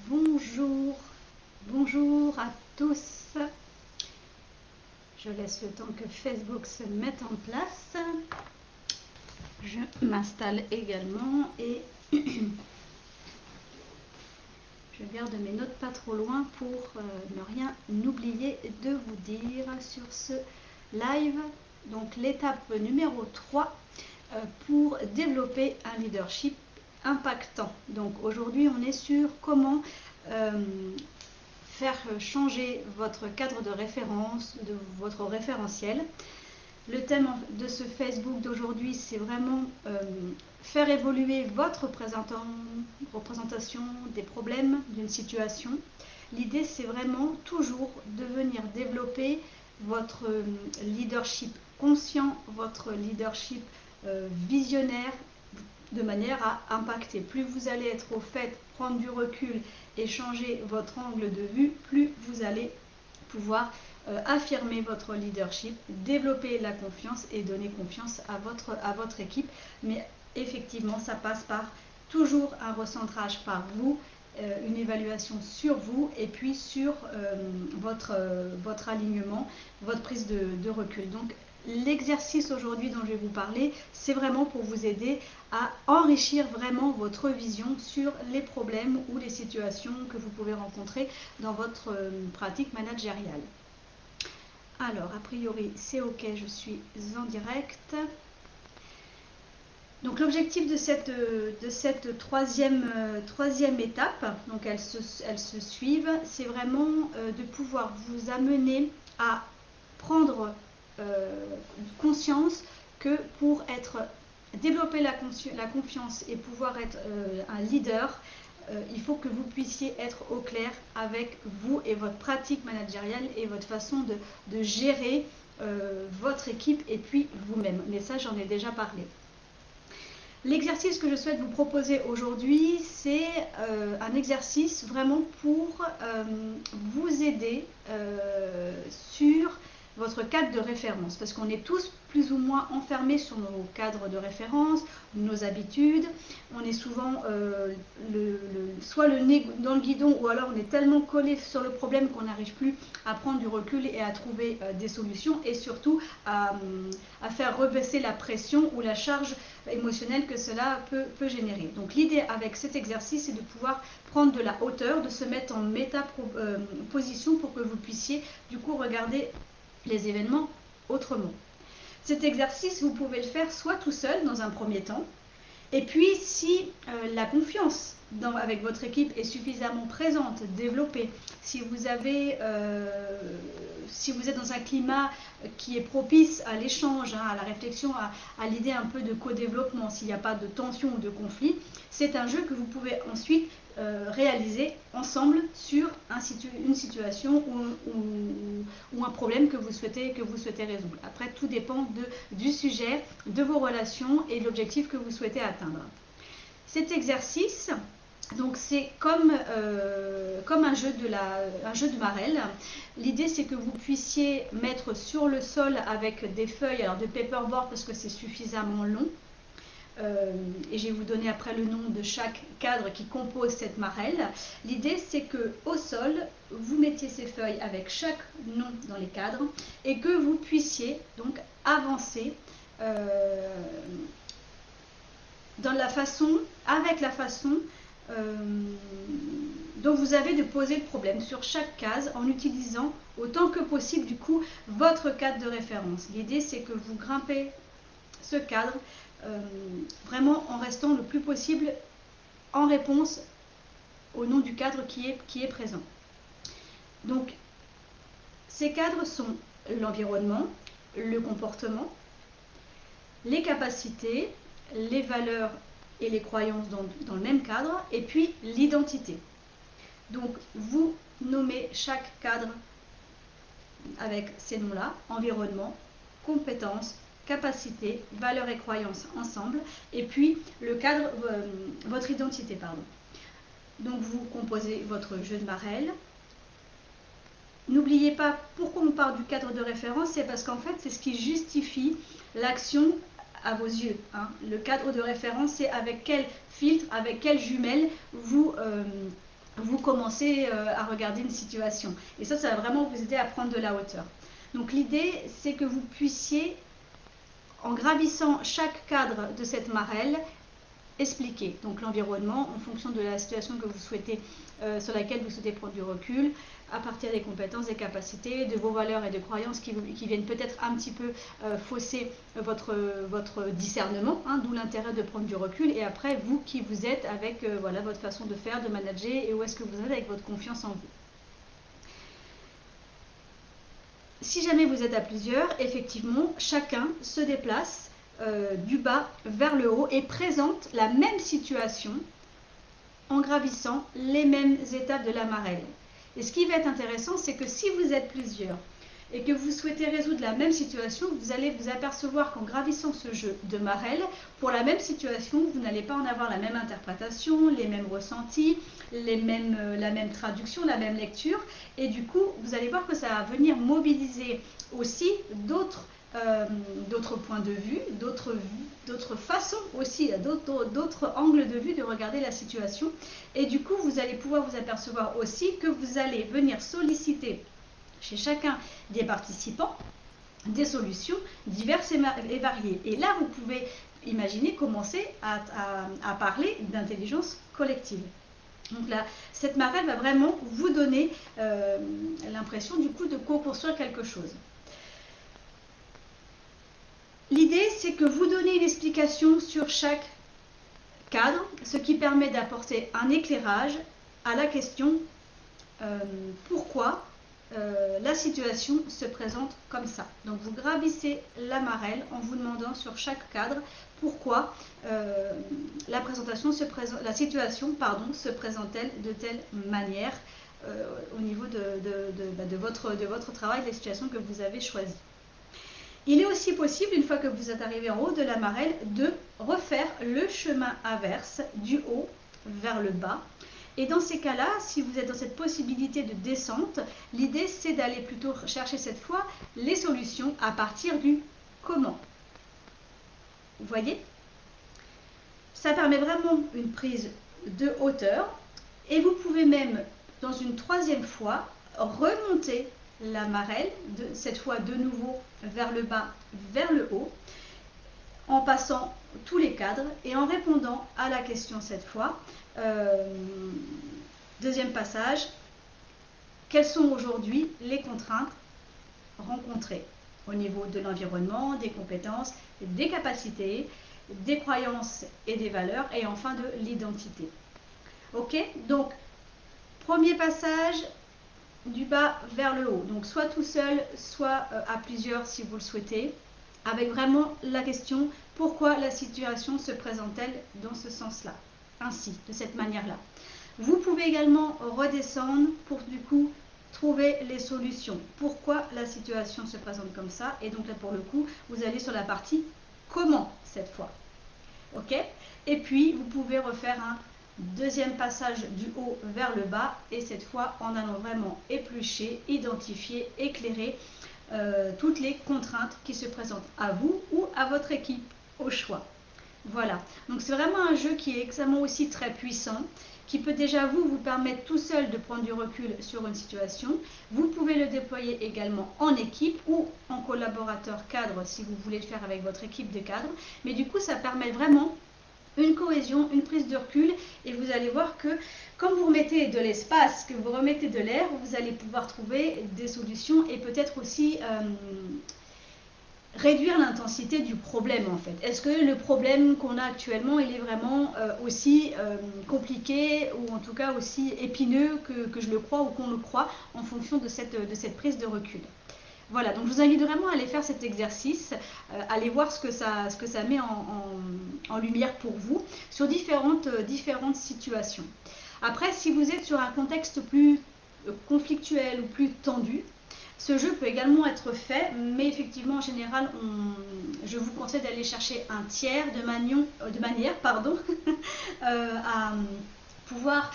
Bonjour, bonjour à tous. Je laisse le temps que Facebook se mette en place. Je m'installe également et je garde mes notes pas trop loin pour ne rien oublier de vous dire sur ce live. Donc l'étape numéro 3 pour développer un leadership impactant. Donc aujourd'hui on est sur comment faire changer votre cadre de référence, de votre référentiel. Le thème de ce Facebook d'aujourd'hui, c'est vraiment faire évoluer votre représentation des problèmes d'une situation. L'idée, c'est vraiment toujours de venir développer votre leadership conscient, votre leadership visionnaire, de manière à impacter. Plus vous allez être au fait, prendre du recul et changer votre angle de vue, plus vous allez pouvoir affirmer votre leadership, développer la confiance et donner confiance à votre équipe. Mais effectivement, ça passe par toujours un recentrage par vous, une évaluation sur vous et puis sur votre alignement, votre prise de recul. Donc, l'exercice aujourd'hui dont je vais vous parler, c'est vraiment pour vous aider à enrichir vraiment votre vision sur les problèmes ou les situations que vous pouvez rencontrer dans votre pratique managériale. Alors, a priori, c'est OK, je suis en direct. Donc, l'objectif de cette troisième étape, donc elles se suivent, c'est vraiment de pouvoir vous amener à prendre conscience que pour développer la confiance et pouvoir être un leader, il faut que vous puissiez être au clair avec vous et votre pratique managériale et votre façon de gérer votre équipe et puis vous-même. Mais ça, j'en ai déjà parlé. L'exercice que je souhaite vous proposer aujourd'hui, c'est un exercice vraiment pour vous aider sur votre cadre de référence, parce qu'on est tous plus ou moins enfermés sur nos cadres de référence, nos habitudes. On est souvent soit le nez dans le guidon, ou alors on est tellement collé sur le problème qu'on n'arrive plus à prendre du recul et à trouver des solutions, et surtout à faire rebaisser la pression ou la charge émotionnelle que cela peut générer. Donc l'idée avec cet exercice, c'est de pouvoir prendre de la hauteur, de se mettre en méta-position pour que vous puissiez du coup regarder les événements autrement. Cet exercice, vous pouvez le faire soit tout seul dans un premier temps, et puis si la confiance avec votre équipe est suffisamment présente, développée, si vous êtes dans un climat qui est propice à l'échange, à la réflexion, à l'idée un peu de co-développement, s'il n'y a pas de tension ou de conflit, c'est un jeu que vous pouvez ensuite réaliser ensemble sur une situation ou un problème que vous souhaitez résoudre. Après, tout dépend du sujet, de vos relations et de l'objectif que vous souhaitez atteindre. Cet exercice, donc c'est comme un jeu de marelle. L'idée, c'est que vous puissiez mettre sur le sol avec des feuilles, alors de paperboard parce que c'est suffisamment long. Et je vais vous donner après le nom de chaque cadre qui compose cette marelle. L'idée, c'est que au sol, vous mettiez ces feuilles avec chaque nom dans les cadres et que vous puissiez donc avancer avec la façon dont vous avez de poser le problème sur chaque case en utilisant autant que possible du coup votre cadre de référence. L'idée, c'est que vous grimpez ce cadre vraiment en restant le plus possible en réponse au nom du cadre qui est présent. Donc, ces cadres sont l'environnement, le comportement, les capacités, les valeurs et les croyances dans le même cadre, et puis l'identité. Donc, vous nommez chaque cadre avec ces noms-là, environnement, compétences, capacité, valeurs et croyances ensemble, et puis le cadre, votre identité, pardon. Donc vous composez votre jeu de marelle. N'oubliez pas pourquoi on parle du cadre de référence, c'est parce qu'en fait c'est ce qui justifie l'action à vos yeux. Le cadre de référence, c'est avec quel filtre, avec quelle jumelle vous vous commencez à regarder une situation. Et ça va vraiment vous aider à prendre de la hauteur. Donc l'idée, c'est que vous puissiez, en gravissant chaque cadre de cette marelle, expliquer donc l'environnement en fonction de la situation que vous souhaitez, sur laquelle vous souhaitez prendre du recul, à partir des compétences, des capacités, de vos valeurs et de croyances qui viennent peut-être un petit peu fausser votre discernement, hein, d'où l'intérêt de prendre du recul, et après vous qui vous êtes avec voilà, votre façon de faire, de manager, et où est-ce que vous êtes avec votre confiance en vous. Si jamais vous êtes à plusieurs, effectivement, chacun se déplace du bas vers le haut et présente la même situation en gravissant les mêmes étapes de la marelle. Et ce qui va être intéressant, c'est que si vous êtes plusieurs et que vous souhaitez résoudre la même situation, vous allez vous apercevoir qu'en gravissant ce jeu de marelle, pour la même situation, vous n'allez pas en avoir la même interprétation, les mêmes ressentis, la même traduction, la même lecture. Et du coup, vous allez voir que ça va venir mobiliser aussi d'autres points de vue, d'autres façons aussi, d'autres angles de vue de regarder la situation. Et du coup, vous allez pouvoir vous apercevoir aussi que vous allez venir solliciter chez chacun des participants des solutions diverses et variées. Et là, vous pouvez imaginer commencer à parler d'intelligence collective. Donc là, cette marelle va vraiment vous donner l'impression du coup de co-construire quelque chose. L'idée, c'est que vous donnez une explication sur chaque cadre, ce qui permet d'apporter un éclairage à la question pourquoi la situation se présente comme ça. Donc vous gravissez la marelle en vous demandant sur chaque cadre pourquoi la situation se présente-t-elle de telle manière au niveau de votre travail, des situations que vous avez choisies. Il est aussi possible, une fois que vous êtes arrivé en haut de la marelle, de refaire le chemin inverse du haut vers le bas. Et dans ces cas-là, si vous êtes dans cette possibilité de descente, l'idée c'est d'aller plutôt chercher cette fois les solutions à partir du comment. Vous voyez? Ça permet vraiment une prise de hauteur et vous pouvez même, dans une troisième fois, remonter la marelle, cette fois de nouveau vers le bas, vers le haut, en passant tous les cadres et en répondant à la question cette fois. Deuxième passage, quelles sont aujourd'hui les contraintes rencontrées au niveau de l'environnement, des compétences, des capacités, des croyances et des valeurs, et enfin de l'identité. Ok, donc premier passage, du bas vers le haut, donc soit tout seul, soit à plusieurs si vous le souhaitez, avec vraiment la question pourquoi la situation se présente-t-elle dans ce sens-là, ainsi, de cette manière-là. Vous pouvez également redescendre pour du coup trouver les solutions. Pourquoi la situation se présente comme ça, et donc là pour le coup, vous allez sur la partie comment cette fois. Ok, et puis vous pouvez refaire un deuxième passage du haut vers le bas, et cette fois en allant vraiment éplucher, identifier, éclairer toutes les contraintes qui se présentent à vous ou à votre équipe, au choix. Voilà, donc c'est vraiment un jeu qui est extrêmement aussi très puissant, qui peut déjà vous permettre tout seul de prendre du recul sur une situation. Vous pouvez le déployer également en équipe ou en collaborateur cadre si vous voulez le faire avec votre équipe de cadre, mais du coup ça permet vraiment une cohésion, une prise de recul, et vous allez voir que quand vous remettez de l'espace, que vous remettez de l'air, vous allez pouvoir trouver des solutions et peut-être aussi réduire l'intensité du problème en fait. Est-ce que le problème qu'on a actuellement, il est vraiment aussi compliqué, ou en tout cas aussi épineux que je le crois ou qu'on le croit, en fonction de cette prise de recul. Voilà, donc je vous invite vraiment à aller faire cet exercice, aller voir ce que ça met en lumière pour vous sur différentes situations. Après, si vous êtes sur un contexte plus conflictuel ou plus tendu, ce jeu peut également être fait, mais effectivement en général, je vous conseille d'aller chercher un tiers de manière à pouvoir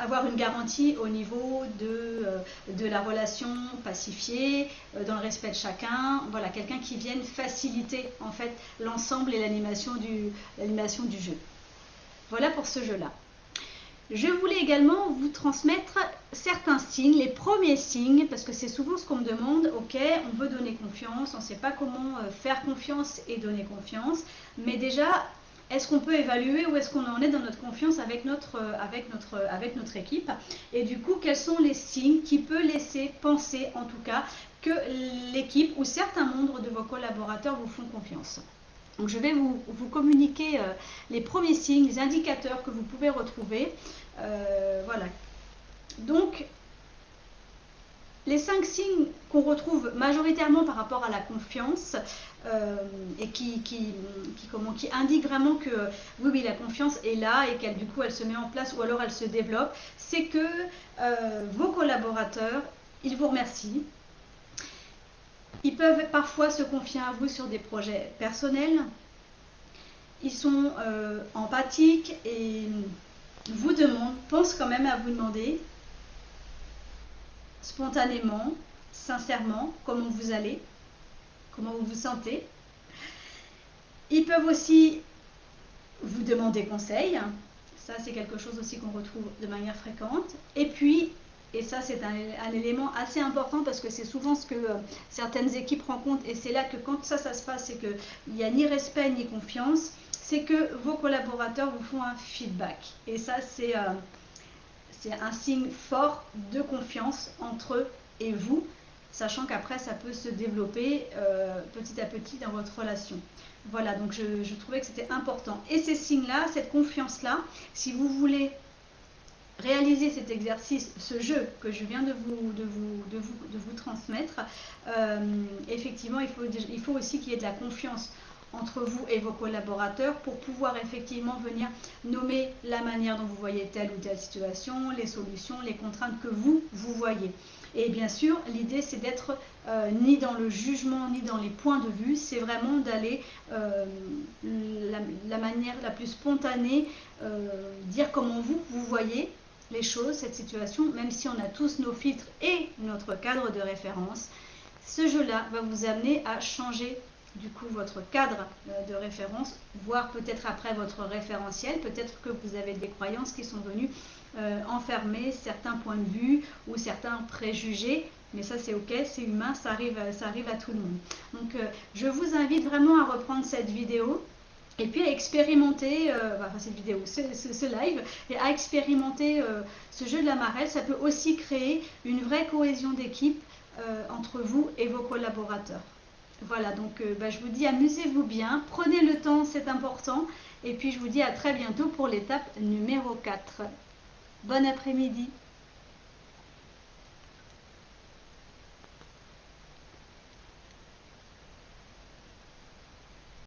avoir une garantie au niveau de la relation pacifiée, dans le respect de chacun, voilà, quelqu'un qui vienne faciliter en fait l'ensemble et l'animation du jeu. Voilà pour ce jeu-là. Je voulais également vous transmettre certains signes, les premiers signes, parce que c'est souvent ce qu'on me demande. Ok, on veut donner confiance, on ne sait pas comment faire confiance et donner confiance, mais déjà, est-ce qu'on peut évaluer où est-ce qu'on en est dans notre confiance avec notre équipe? Et du coup, quels sont les signes qui peuvent laisser penser, en tout cas, que l'équipe ou certains membres de vos collaborateurs vous font confiance? Donc, je vais vous communiquer les premiers signes, les indicateurs que vous pouvez retrouver. Voilà. Donc, les 5 signes qu'on retrouve majoritairement par rapport à la confiance et qui indiquent vraiment que oui, la confiance est là et qu'elle du coup elle se met en place ou alors elle se développe, c'est que vos collaborateurs, ils vous remercient. Ils peuvent parfois se confier à vous sur des projets personnels. Ils sont empathiques et pensent quand même à vous demander spontanément, sincèrement, comment vous allez, comment vous vous sentez. Ils peuvent aussi vous demander conseil. Ça, c'est quelque chose aussi qu'on retrouve de manière fréquente. Et puis, et ça, c'est un élément assez important parce que c'est souvent ce que certaines équipes rencontrent. Et c'est là que quand ça se passe, c'est qu'il n'y a ni respect ni confiance. C'est que vos collaborateurs vous font un feedback. Et ça, c'est un signe fort de confiance entre eux et vous, sachant qu'après ça peut se développer petit à petit dans votre relation. Voilà, donc je trouvais que c'était important. Et ces signes-là, cette confiance-là, si vous voulez réaliser cet exercice, ce jeu que je viens de vous transmettre, effectivement, il faut aussi qu'il y ait de la confiance entre vous et vos collaborateurs pour pouvoir effectivement venir nommer la manière dont vous voyez telle ou telle situation, les solutions, les contraintes que vous voyez. Et bien sûr, l'idée c'est d'être ni dans le jugement ni dans les points de vue, c'est vraiment d'aller la manière la plus spontanée, dire comment vous voyez les choses, cette situation, même si on a tous nos filtres et notre cadre de référence. Ce jeu-là va vous amener à changer du coup votre cadre de référence, voire peut-être après votre référentiel, peut-être que vous avez des croyances qui sont venues enfermer certains points de vue ou certains préjugés, mais ça c'est ok, c'est humain, ça arrive à tout le monde. Donc je vous invite vraiment à reprendre cette vidéo et puis à expérimenter cette vidéo, ce live, et à expérimenter ce jeu de la marelle. Ça peut aussi créer une vraie cohésion d'équipe entre vous et vos collaborateurs. Voilà, donc je vous dis amusez-vous bien, prenez le temps, c'est important, et puis je vous dis à très bientôt pour l'étape numéro 4. Bon après-midi.